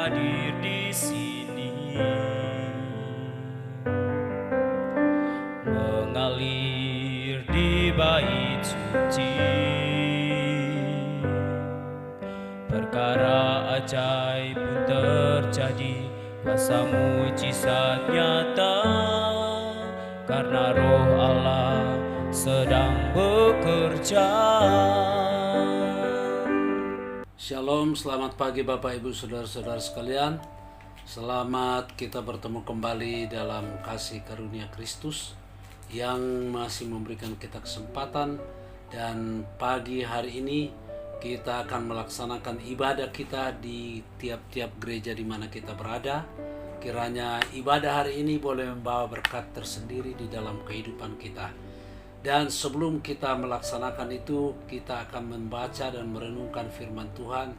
hadir di sini, mengalir di bait suci. Perkara ajaib pun terjadi, kuasa mujizat nyata, karena Roh Allah sedang bekerja. Shalom, selamat pagi Bapak Ibu Saudara-saudara sekalian. Selamat kita bertemu kembali dalam kasih karunia Kristus yang masih memberikan kita kesempatan. Dan pagi hari ini kita akan melaksanakan ibadah kita di tiap-tiap gereja di mana kita berada. Kiranya ibadah hari ini boleh membawa berkat tersendiri di dalam kehidupan kita. Dan sebelum kita melaksanakan itu, kita akan membaca dan merenungkan firman Tuhan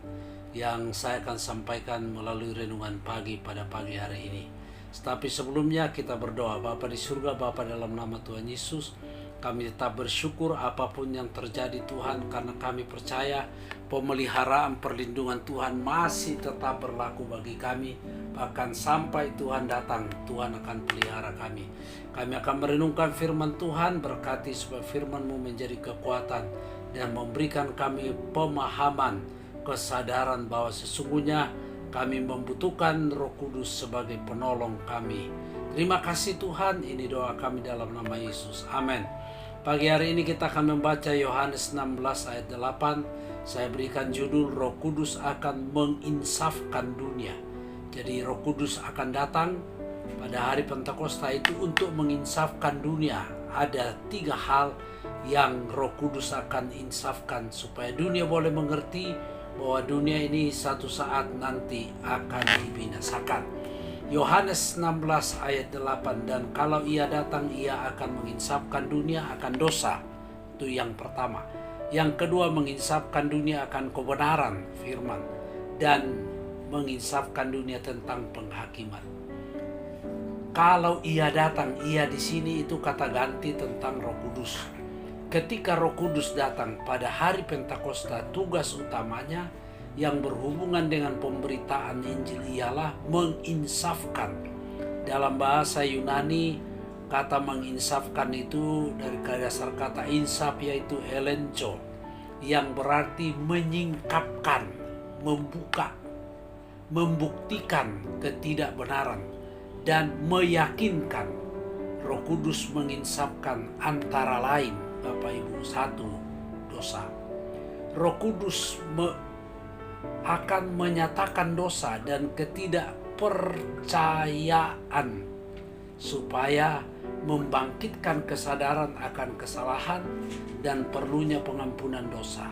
yang saya akan sampaikan melalui renungan pagi pada pagi hari ini. Tapi sebelumnya kita berdoa. Bapa di surga, Bapa dalam nama Tuhan Yesus, kami tetap bersyukur apapun yang terjadi Tuhan, karena kami percaya pemeliharaan perlindungan Tuhan masih tetap berlaku bagi kami. Bahkan sampai Tuhan datang, Tuhan akan pelihara kami. Kami akan merenungkan firman Tuhan, berkati supaya firman-Mu menjadi kekuatan dan memberikan kami pemahaman, kesadaran bahwa sesungguhnya kami membutuhkan Roh Kudus sebagai penolong kami. Terima kasih Tuhan, ini doa kami dalam nama Yesus. Amin. Pagi hari ini kita akan membaca Yohanes 16 ayat 8. Saya berikan judul Roh Kudus akan menginsafkan dunia. Jadi Roh Kudus akan datang pada hari Pentakosta itu untuk menginsafkan dunia. Ada 3 hal yang Roh Kudus akan insafkan supaya dunia boleh mengerti bahwa dunia ini satu saat nanti akan dibinasakan. Yohanes 16 ayat 8, dan kalau ia datang ia akan menginsafkan dunia akan dosa. Itu yang pertama. Yang kedua, menginsafkan dunia akan kebenaran firman, dan menginsafkan dunia tentang penghakiman. Kalau ia datang, ia di sini itu kata ganti tentang Roh Kudus. Ketika Roh Kudus datang pada hari Pentakosta, tugas utamanya yang berhubungan dengan pemberitaan Injil ialah menginsafkan. Dalam bahasa Yunani, kata menginsafkan itu dari dasar kata insaf, yaitu elencho, yang berarti menyingkapkan, membuka, membuktikan ketidakbenaran, dan meyakinkan. Roh Kudus menginsafkan antara lain, Bapak Ibu, 1, dosa. Roh Kudus akan menyatakan dosa dan ketidakpercayaan supaya membangkitkan kesadaran akan kesalahan dan perlunya pengampunan dosa.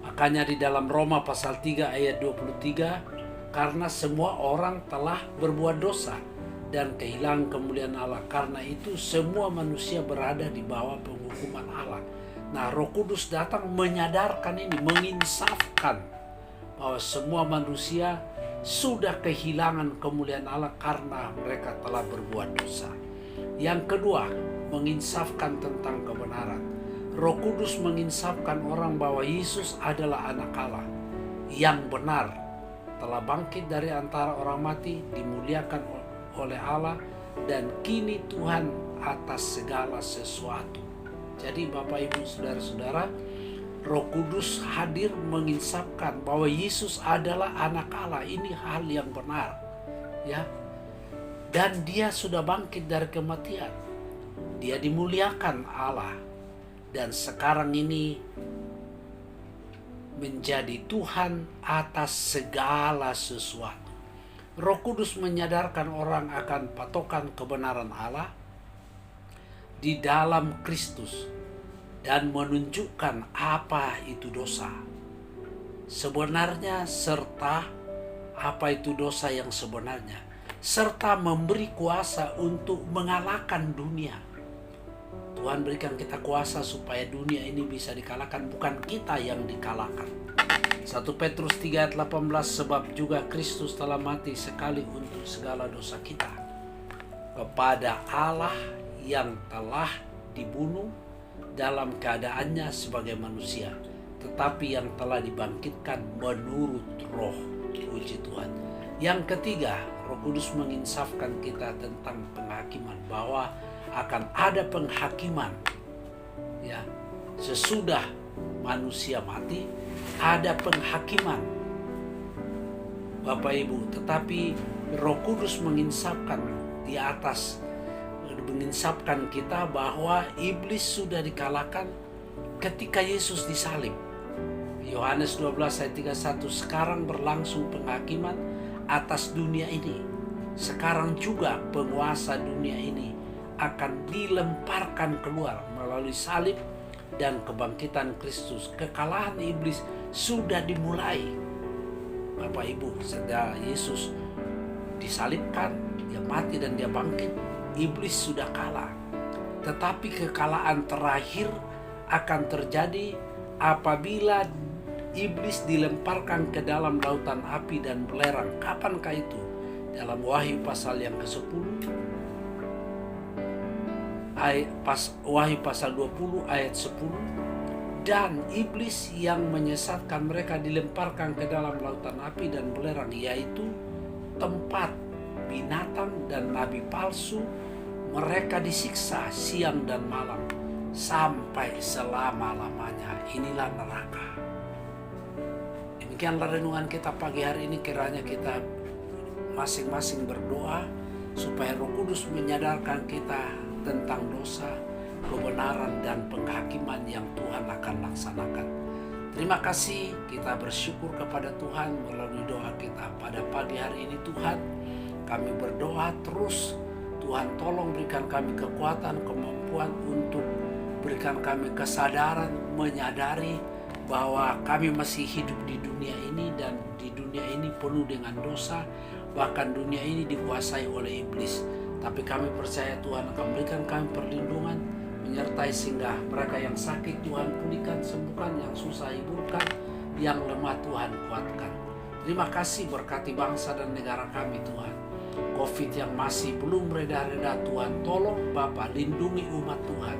Makanya di dalam Roma pasal 3 ayat 23, karena semua orang telah berbuat dosa dan kehilangan kemuliaan Allah, karena itu semua manusia berada di bawah penghukuman Allah. Nah, Roh Kudus datang menyadarkan ini, menginsafkan bahwa semua manusia sudah kehilangan kemuliaan Allah karena mereka telah berbuat dosa. Yang kedua, menginsafkan tentang kebenaran. Roh Kudus menginsafkan orang bahwa Yesus adalah anak Allah yang benar, telah bangkit dari antara orang mati, dimuliakan oleh Allah, dan kini Tuhan atas segala sesuatu. Jadi Bapak Ibu Saudara-saudara, Roh Kudus hadir menginsafkan bahwa Yesus adalah anak Allah. Ini hal yang benar, ya. Dan dia sudah bangkit dari kematian. Dia dimuliakan Allah, dan sekarang ini menjadi Tuhan atas segala sesuatu. Roh Kudus menyadarkan orang akan patokan kebenaran Allah di dalam Kristus dan menunjukkan apa itu dosa sebenarnya, serta apa itu dosa yang sebenarnya, serta memberi kuasa untuk mengalahkan dunia. Tuhan berikan kita kuasa supaya dunia ini bisa dikalahkan, bukan kita yang dikalahkan. 1 Petrus 3 ayat 18, sebab juga Kristus telah mati sekali untuk segala dosa kita, kepada Allah yang telah dibunuh dalam keadaannya sebagai manusia, tetapi yang telah dibangkitkan menurut roh. Puji Tuhan. Yang ketiga, Roh Kudus menginsafkan kita tentang penghakiman, bahwa akan ada penghakiman. Ya, sesudah manusia mati ada penghakiman, Bapak Ibu. Tetapi Roh Kudus menginsafkan di atas, menginsafkan kita bahwa iblis sudah dikalahkan ketika Yesus disalib. Yohanes 12 ayat 31, sekarang berlangsung penghakiman atas dunia ini. Sekarang juga penguasa dunia ini akan dilemparkan keluar melalui salib dan kebangkitan Kristus. Kekalahan iblis sudah dimulai, Bapak Ibu. Sejak Yesus disalibkan, dia mati dan dia bangkit, iblis sudah kalah. Tetapi kekalahan terakhir akan terjadi apabila iblis dilemparkan ke dalam lautan api dan belerang. Kapankah itu? Dalam Wahyu pasal yang ke-10, Wahyu pasal 20 ayat 10, dan iblis yang menyesatkan mereka dilemparkan ke dalam lautan api dan belerang, yaitu tempat binatang dan nabi palsu. Mereka disiksa siang dan malam sampai selama-lamanya. Inilah neraka. Demikianlah renungan kita pagi hari ini. Kiranya kita masing-masing berdoa supaya Roh Kudus menyadarkan kita tentang dosa, kebenaran, dan penghakiman yang Tuhan akan laksanakan. Terima kasih, kita bersyukur kepada Tuhan melalui doa kita pada pagi hari ini. Tuhan, kami berdoa terus, Tuhan tolong berikan kami kekuatan, kemampuan untuk berikan kami kesadaran, menyadari bahwa kami masih hidup di dunia ini, dan di dunia ini penuh dengan dosa, bahkan dunia ini dikuasai oleh iblis. Tapi kami percaya Tuhan akan berikan kami perlindungan, menyertai sehingga mereka yang sakit Tuhan pulihkan, sembuhkan, yang susah hiburkan, yang lemah Tuhan kuatkan. Terima kasih, berkati bangsa dan negara kami Tuhan. COVID yang masih belum reda-reda Tuhan, tolong Bapa lindungi umat Tuhan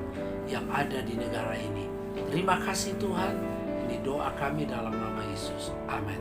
yang ada di negara ini. Terima kasih Tuhan, ini doa kami dalam nama Yesus. Amin.